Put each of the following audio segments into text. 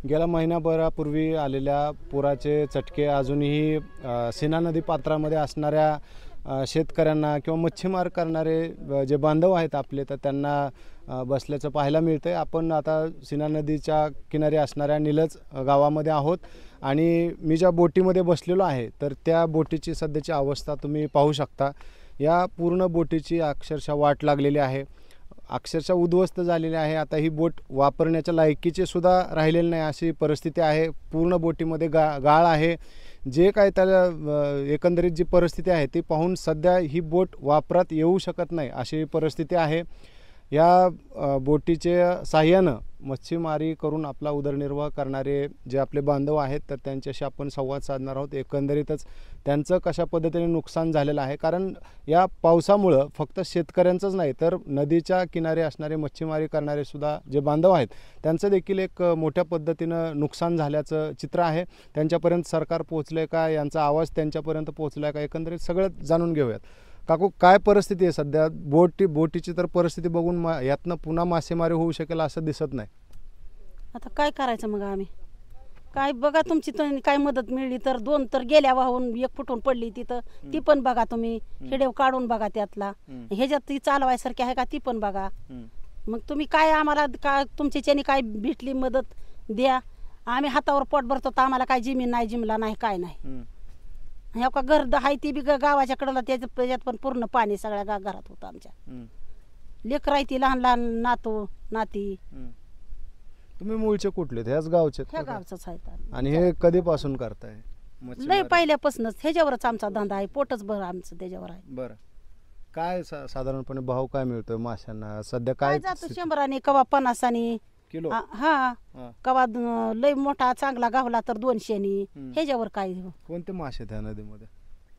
गेल्या महिनाभरापूर्वी आलेल्या पुराचे चटके अजूनही सीना नदी पात्रामध्ये असणाऱ्या शेतकऱ्यांना किंवा मच्छीमार करणारे जे बांधव आहेत आपले तर त्यांना बसल्याचं पाहायला मिळतंय। आपण आता सीना नदीच्या किनारी असणाऱ्या निलज गावामध्ये आहोत आणि मी ज्या बोटीमध्ये बसलेलो आहे तर त्या बोटीची सध्याची अवस्था तुम्ही पाहू शकता। या पूर्ण बोटीची अक्षरशः वाट लागलेली आहे, अक्षरशः उद्ध्वस्त झालेली आहे। आता ही बोट वापरण्याच्या लायकीचे सुद्धा राहिलेले नाही अशी परिस्थिती आहे। पूर्ण बोटीमध्ये गाळ आहे। जे काय त्याला एकंदरीत जी परिस्थिती आहे ती पाहून सध्या ही बोट वापरात येऊ शकत नाही अशी परिस्थिती आहे। या बोटीचे साह्यानं मच्छीमारी करून आपला उदरनिर्वाह करणारे जे आपले बांधव आहेत तर त्यांच्याशी आपण संवाद साधणार आहोत। एकंदरीतच त्यांचं कशा पद्धतीने नुकसान झालेलं आहे, कारण या पावसामुळं फक्त शेतकऱ्यांचंच नाही तर नदीच्या किनारी असणारे मच्छीमारी करणारे सुद्धा जे बांधव आहेत त्यांचं देखील एक मोठ्या पद्धतीनं नुकसान झाल्याचं चित्र आहे। त्यांच्यापर्यंत सरकार पोहोचले का, यांचा आवाज त्यांच्यापर्यंत पोहोचला का, एकंदरीत सगळं जाणून घेऊयात। काकू, काय परिस्थिती आहे सध्या? बोटीची तर परिस्थिती बघून यातनं पुन्हा मासेमारी होऊ शकेल असं दिसत नाही। आता काय करायचं मग आम्ही? काय बघा, तुमची काय मदत मिळली तर, 2 तर गेल्या वाहून, 1 फुटून पडली तिथं, ती पण बघा तुम्ही, हिडेव काढून बघा त्यातला, ह्याच्यात ती चालवायसारखी आहे का ती पण बघा। मग तुम्ही काय आम्हाला काय तुमच्याच्याने काय भेटली मदत द्या। आम्ही हातावर पोट भरतो तर आम्हाला काय जमीन नाही, जिमला नाही, काय नाही। ह्या का घर आहे ती बी गावाच्या कडेला, त्याच्यात पण पूर्ण पाणी सगळ्या घरात होतं आमच्या। लेकर आहे ती लहान लहान नातू नाती। तुम्ही मूळचे कुठले? ह्याच गावचे? ह्या गावचंच आहे। आणि हे कधीपासून करताय? लय पहिल्यापासूनच ह्याच्यावरच आमचा धंदा आहे, पोटच भर आमचं त्याच्यावर आहे। बरं, काय साधारणपणे भाव काय मिळतोय माशांना सध्या? काय जातो 100 कवा 50 किलो? हा, कवा लय मोठा चांगला गावला तर 200 ह्याच्यावर काय। कोणते मासे त्या नदीमध्ये?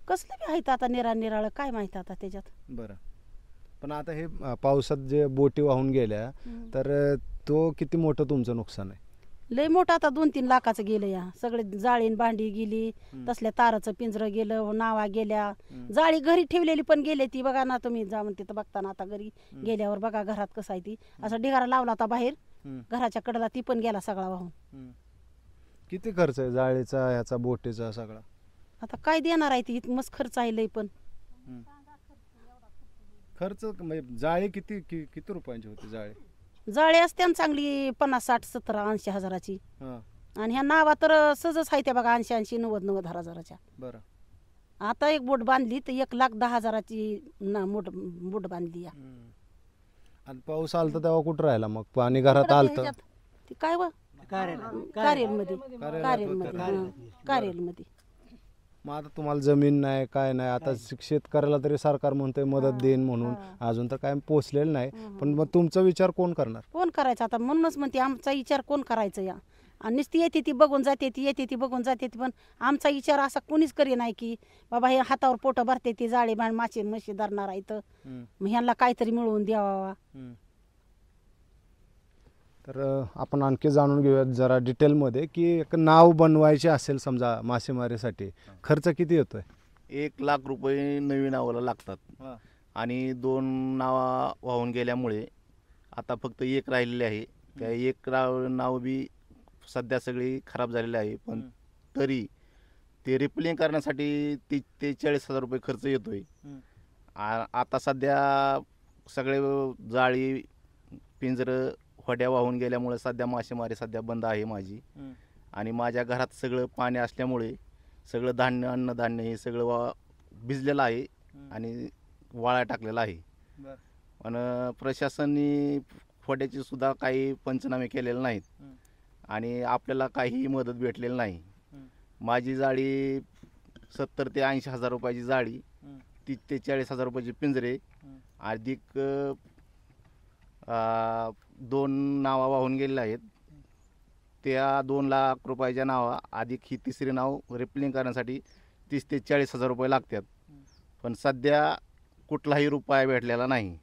कसले बी आहेत आता, निराळ काय माहित आता त्याच्यात। बरं, पण आता हे पावसात जे बोटी वाहून गेल्या तर तो किती मोठं तुमचं नुकसान आहे? लय मोठं, आता 2-3 लाखाचं गेलं या। सगळे जाळीन भांडी गेली, तसल्या ताराचं पिंजरं गेलं, नावा गेल्या, जाळी घरी ठेवलेली पण गेली ती बघा ना तुम्ही, जाऊन तिथं बघताना आता घरी गेल्यावर बघा घरात कसं आहे ती, असं ढिगारा लावला होता बाहेर घराच्या कडेला, ती पण गेला सगळा वाहून। किती खर्च आहे जाळीचा, ह्याचा, बोटीचा सगळा? आता काय देणार आहे ती, मस्त खर्च आहे लय। पण खर्च म्हणजे जाळी किती रुपयांची होती जाळी? जाळी असते ना चांगली 50, 60, 70, 80 हजाराची, आणि ह्या नावा तर सहजच आहे त्या बघा 80, 80, 90, 90 हजाराच्या। बरं, आता एक बोट बांधली तर 1,10,000ची बोट बांधली या। आणि पाऊस आलता तेव्हा कुठं राहिला मग? पाणी घरात आलतं? ती काय व कारेलमध्ये मग आता तुम्हाला जमीन नाही, काय नाही, आता शेतकऱ्याला तरी सरकार म्हणतंय मदत देईन म्हणून, अजून तर काय पोचलेलं नाही। पण मग तुमचा विचार कोण करणार? कोण करायचं आता? म्हणूनच म्हणते आमचा विचार कोण करायचं या। आणि नुसती येते ती बघून जाते, ती येते ती बघून जाते, पण आमचा विचार असा कोणीच करी नाही की बाबा हे हातावर पोट भरते ती, जाळी भांड मासे म्हशी धरणार आहे तर मग ह्यांना काहीतरी मिळवून द्यावा। तर आपण आणखी जाणून घेऊयात जरा डिटेलमध्ये की एक नाव बनवायचे असेल समजा मासेमारीसाठी, खर्च किती येतोय? 1 लाख रुपये नवीन नावाला लागतात आणि 2 नावा वाहून गेल्यामुळे आता फक्त 1 राहिलेली आहे। त्या 1 नाव बी सध्या सगळी खराब झालेली आहे, पण तरी ते रिपेलिंग करण्यासाठी 30 ते 40,000 रुपये खर्च येतोय। आता सध्या सगळे जाळी पिंजरं होड्या वाहून गेल्यामुळे सध्या मासेमारी सध्या बंद आहे माझी। आणि माझ्या घरात सगळं पाणी असल्यामुळे सगळं धान्य, अन्नधान्य हे सगळं भिजलेलं आहे आणि वाळा टाकलेला आहे। पण प्रशासनाने होड्याची सुद्धा काही पंचनामे केलेले नाहीत आणि आपल्याला काही मदत भेटलेली नाही। माझी जाळी 70 ते 80 हजार रुपयाची जाळी, 30 ते 40,000 रुपयाचे पिंजरे, अधिक 2 नावा वाहून गेलेल्या आहेत, त्या 2 लाख रुपयाच्या नावा अधिक ही 3री नाव रिपेलिंग करण्यासाठी 30 ते 40,000 रुपये लागतात। पण सध्या कुठलाही रुपया भेटलेला नाही।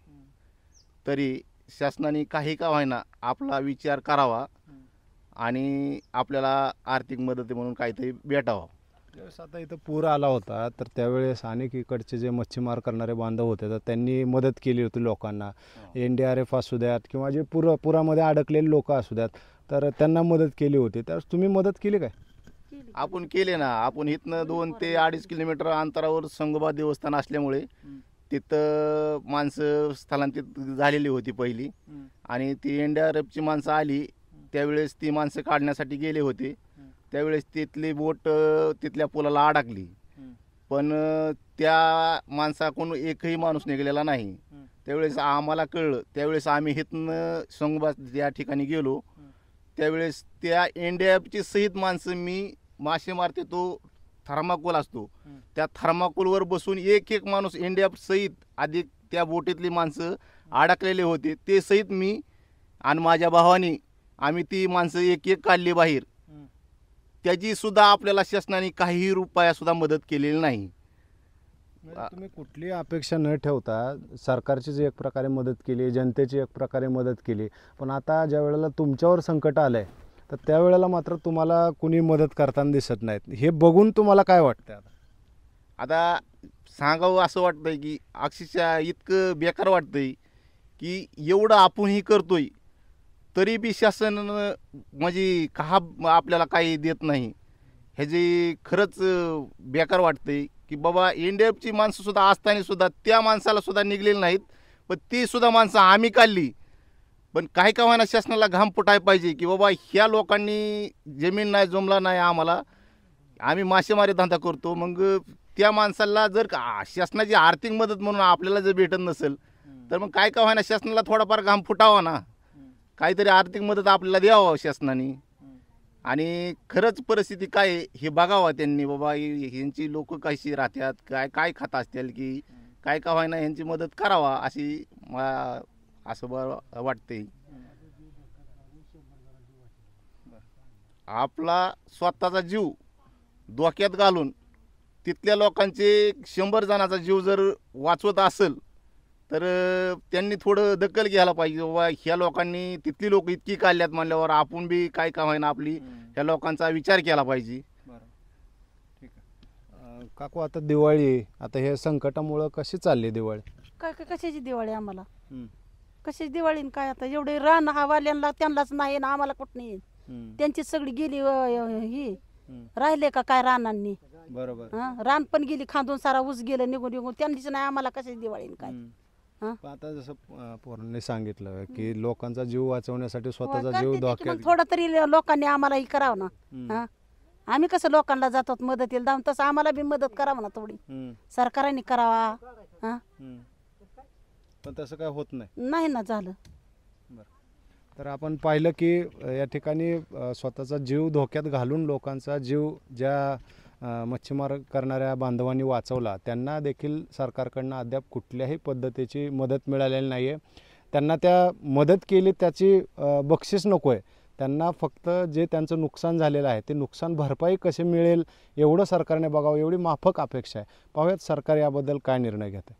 तरी शासनाने काही का होईना आपला विचार करावा आणि आपल्याला आर्थिक मदत म्हणून काहीतरी भेटावं। ज्यावेळेस आता इथं पूर आला होता तर त्यावेळेस अनेक इकडचे जे मच्छीमार करणारे बांधव होते तर त्यांनी मदत केली होती लोकांना, NDRF असू द्यात किंवा जे पुरामध्ये अडकलेले लोक असू द्यात, तर त्यांना मदत केली होती, तर तुम्ही मदत केली काय? आपण केले ना. आपण इथनं 2 ते 2.5 किलोमीटर अंतरावर संगोबा देवस्थान असल्यामुळे तिथं माणसं स्थलांतरित झालेली होती पहिली, आणि ती NDRFची माणसं आली त्यावेळेस ती माणसं काढण्यासाठी गेले होते. त्यावेळेस तिथली बोट तिथल्या पुलाला अडकली, पण त्या माणसाकडून एकही माणूस निघालेला नाही. त्यावेळेस आम्हाला कळलं, त्यावेळेस आम्ही इथनं संगोबा या ठिकाणी गेलो. त्यावेळेस त्या NDRFची सहित माणसं, मी मासे मारते तो थर्माकोल असतो, त्या थर्माकोलवर बसून एक एक माणूस NDRF सहित अधिक त्या बोटीतली माणसं अडकलेले होते ते सहित मी आणि माझ्या भावानी आम्ही ती माणसं एक एक काढली बाहेर. त्याची सुद्धा आपल्याला शासनाने काही रुपया सुद्धा मदत केलेली नाही. तुम्ही कुठली अपेक्षा न ठेवता सरकारची जी एक प्रकारे मदत केली, जनतेची एक प्रकारे मदत केली, पण आता ज्या वेळेला तुमच्यावर संकट आलंय तर त्यावेळेला मात्र तुम्हाला कुणी मदत करताना दिसत नाहीत. हे बघून तुम्हाला काय वाटतं आता? आता सांगावं असं वाटतंय की अक्षरशः इतकं बेकार वाटतंय की एवढं आपणही करतोय तरी बी शासन म्हणजे का आपल्याला काही देत नाही. ह्याची खरंच बेकार वाटतंय की बाबा NDRFची माणसं सुद्धा असताना सुद्धा त्या माणसाला सुद्धा निघलेली नाहीत, पण ती सुद्धा माणसं आम्ही काढली. पण काही का होईना शासनाला घाम फुटायला पाहिजे की बाबा ह्या लोकांनी जमीन नाही, जमला नाही आम्हाला, आम्ही मासेमारी धंदा करतो, मग त्या माणसाला जर शासनाची आर्थिक मदत म्हणून आपल्याला जर भेटत नसेल तर मग काय का होईना शासनाला थोडाफार घाम फुटावा ना, काहीतरी आर्थिक मदत आपल्याला द्यावं शासनाने. आणि खरंच परिस्थिती काय आहे हे बघावं त्यांनी, बाबा ह्यांची लोक कशी राहतात, काय काय खात असतील, की काय का होईना ह्यांची मदत करावा अशी असं वाटतंय. आपला स्वतःचा जीव धोक्यात घालून तिथल्या लोकांचे 100 जणांचा जीव जर वाचवत असेल तर त्यांनी थोडं दखल घ्यायला पाहिजे. बाबा ह्या लोकांनी, तिथली लोक इतकी काढल्यात म्हणल्यावर आपण बी काय का होईना आपली ह्या लोकांचा विचार केला पाहिजे. ठीक आहे काकू, आता दिवाळी आहे, आता हे संकटामुळं कशी चालली दिवाळी? काय काय कशाची दिवाळी आम्हाला? कशाची दिवाळी न काय? आता एवढे रान हवाल्यांना त्यांनाच नाही ना, आम्हाला कुठं नाही. त्यांची सगळी गेली ही राहिले का काय रानांनी? बरोबर. रान पण गेली खांदून, सारा ऊस गेलं निघून निघून, त्यांनीच नाही, आम्हाला कशाची दिवाळी न काय? आता जसं पोरांनी सांगितलं की लोकांचा जीव वाचवण्यासाठी स्वतःचा जीव करते ते की धोक्यात. मग थोडं तरी लोकांनी आम्हाला हे करावं ना. आम्ही कसं लोकांना जातो मदतीला जाऊन, तसं आम्हाला बी मदत करावं ना थोडी. सरकारने करावा. पण तसं काय होत नाही. नाही ना झालं. तर आपण पाहिलं की या ठिकाणी स्वतःचा जीव धोक्यात घालून लोकांचा जीव ज्या मच्छीमार करणाऱ्या बांधवांनी वाचवला, त्यांना देखील सरकारकडनं अद्याप कुठल्याही पद्धतीची मदत मिळालेली नाही आहे. त्यांना त्या मदत केली त्याची बक्षीस नको आहे, त्यांना फक्त जे त्यांचं नुकसान झालेलं आहे ते नुकसान भरपाई कसे मिळेल एवढं सरकारने बघावं, एवढी माफक अपेक्षा आहे. पाहूयात सरकार याबद्दल काय निर्णय घेते.